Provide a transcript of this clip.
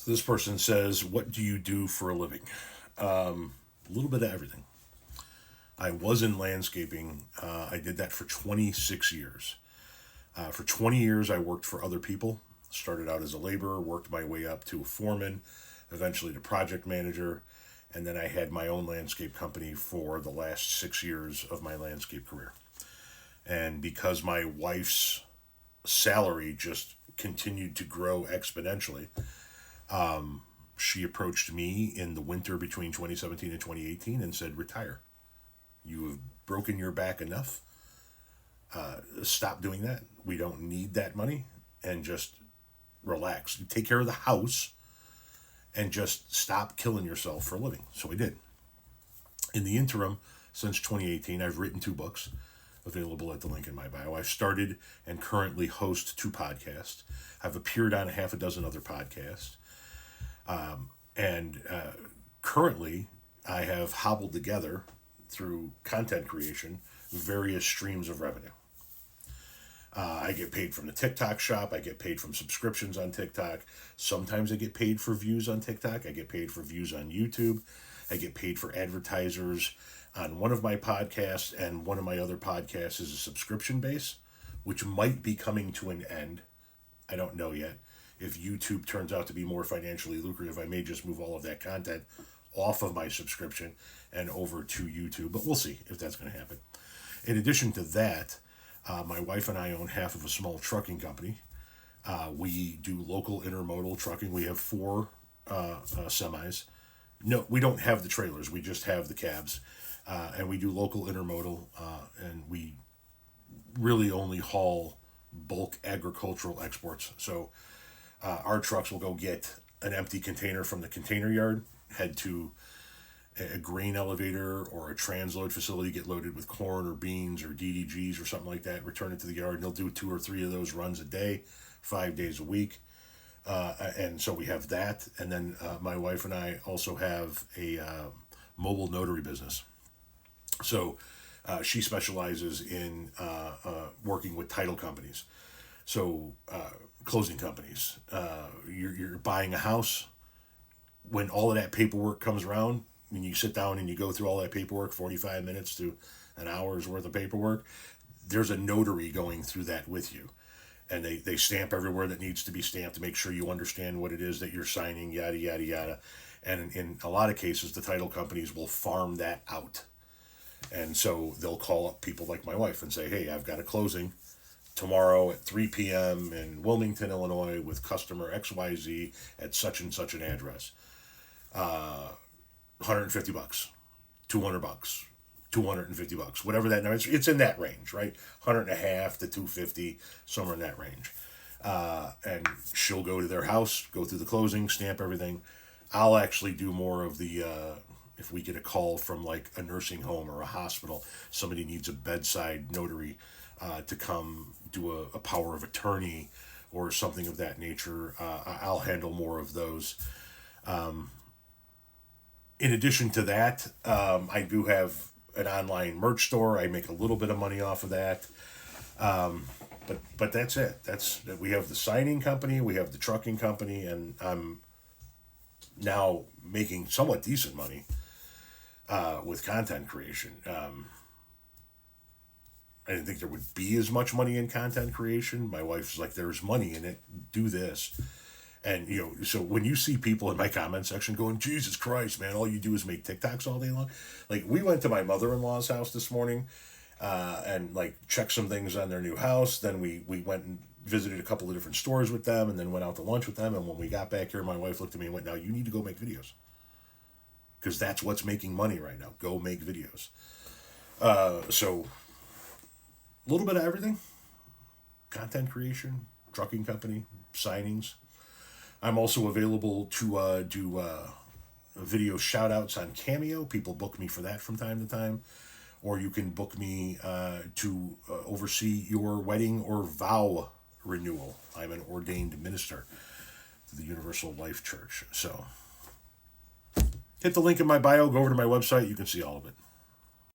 This person says, "What do you do for a living?" A little bit of everything. I was in landscaping. I did that for 26 years. For 20 years, I worked for other people. Started out as a laborer, worked my way up to a foreman, eventually to project manager, and then I had my own landscape company for the last 6 years of my landscape career. And because my wife's salary just continued to grow exponentially, she approached me in the winter between 2017 and 2018 and said, "Retire. You have broken your back enough. Stop doing that. We don't need that money, and just relax. Take care of the house and just stop killing yourself for a living." So I did. In the interim, since 2018, I've written 2 books available at the link in my bio. I've started and currently host 2 podcasts. I've appeared on a half a dozen other podcasts. And currently, I have hobbled together through content creation various streams of revenue. I get paid from the TikTok shop. I get paid from subscriptions on TikTok. Sometimes I get paid for views on TikTok. I get paid for views on YouTube. I get paid for advertisers on one of my podcasts, and one of my other podcasts is a subscription base, which might be coming to an end. I don't know yet. If YouTube turns out to be more financially lucrative, I may just move all of that content off of my subscription and over to YouTube, but we'll see if that's going to happen. In addition to that, my wife and I own half of a small trucking company. We do local intermodal trucking. We have 4 semis. No, we don't have the trailers. We just have the cabs. And we do local intermodal, and we really only haul bulk agricultural exports. So our trucks will go get an empty container from the container yard, head to a grain elevator or a transload facility, get loaded with corn or beans or DDGs or something like that, return it to the yard, and they'll do 2 or 3 of those runs a day, 5 days a week. And so we have that. And then my wife and I also have a mobile notary business. So she specializes in working with title companies. So closing companies. You're buying a house. When all of that paperwork comes around, when you sit down and you go through all that paperwork, 45 minutes to an hour's worth of paperwork, there's a notary going through that with you. And they stamp everywhere that needs to be stamped to make sure you understand what it is that you're signing, yada, yada, yada. And in a lot of cases, the title companies will farm that out. And so they'll call up people like my wife and say, "Hey, I've got a closing tomorrow at 3 p.m. in Wilmington, Illinois with customer XYZ at such and such an address. $150, $200, $250, whatever that number is. It's in that range, right? 150 to 250, somewhere in that range. And she'll go to their house, go through the closing, stamp everything. I'll actually do more of the, if we get a call from like a nursing home or a hospital, somebody needs a bedside notary to come do a power of attorney or something of that nature, I'll handle more of those. In addition to that, I do have an online merch store. I make a little bit of money off of that. But that's it. We have the signing company, we have the trucking company, and I'm now making somewhat decent money with content creation. I didn't think there would be as much money in content creation. My wife's like, "There's money in it. Do this." And, so when you see people in my comment section going, "Jesus Christ, man, all you do is make TikToks all day long." Like, we went to my mother-in-law's house this morning and, like, checked some things on their new house. Then we went and visited a couple of different stores with them and then went out to lunch with them. And when we got back here, my wife looked at me and went, "Now, you need to go make videos. Because that's what's making money right now. Go make videos." So, a little bit of everything. Content creation, trucking company, signings. I'm also available to do video shout outs on Cameo. People book me for that from time to time. Or you can book me to oversee your wedding or vow renewal. I'm an ordained minister to the Universal Life Church. So hit the link in my bio, go over to my website, you can see all of it.